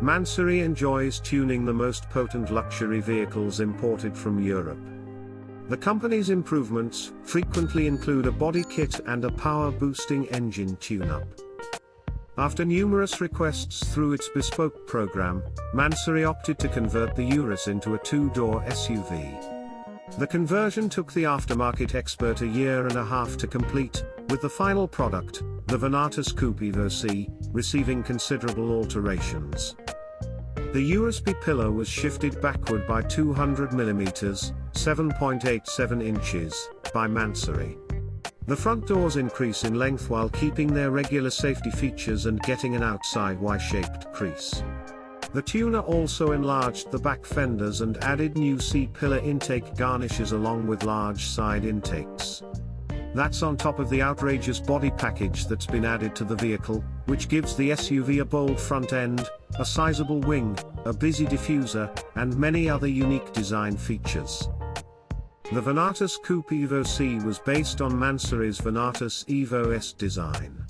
Mansory enjoys tuning the most potent luxury vehicles imported from Europe. The company's improvements frequently include a body kit and a power-boosting engine tune-up. After numerous requests through its bespoke program, Mansory opted to convert the Urus into a two-door SUV. The conversion took the aftermarket expert a year and a half to complete, with the final product, the Venatus Coupe Evo C, receiving considerable alterations. The Urus B-pillar was shifted backward by 200 mm, 7.87 inches, by Mansory. The front doors increase in length while keeping their regular safety features and getting an outside Y-shaped crease. The tuner also enlarged the back fenders and added new C-pillar intake garnishes along with large side intakes. That's on top of the outrageous body package that's been added to the vehicle, which gives the SUV a bold front end, a sizable wing, a busy diffuser, and many other unique design features. The Venatus Coupe Evo C was based on Mansory's Venatus Evo S design.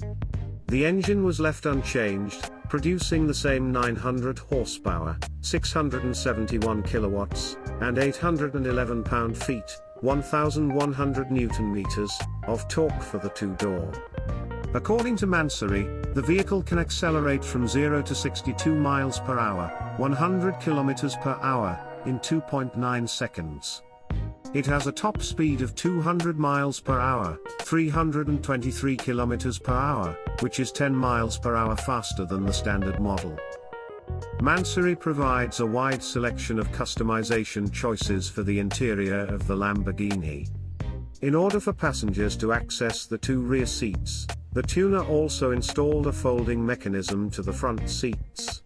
The engine was left unchanged, producing the same 900 horsepower, 671 kilowatts, and 811 pound-feet, 1,100 Newton-meters, of torque for the two-door. According to Mansory, the vehicle can accelerate from 0 to 62 miles per hour, 100 kilometers per hour, in 2.9 seconds. It has a top speed of 200 miles per hour, 323 kilometers per hour, which is 10 miles per hour faster than the standard model. Mansory provides a wide selection of customization choices for the interior of the Lamborghini. In order for passengers to access the two rear seats, the tuner also installed a folding mechanism to the front seats.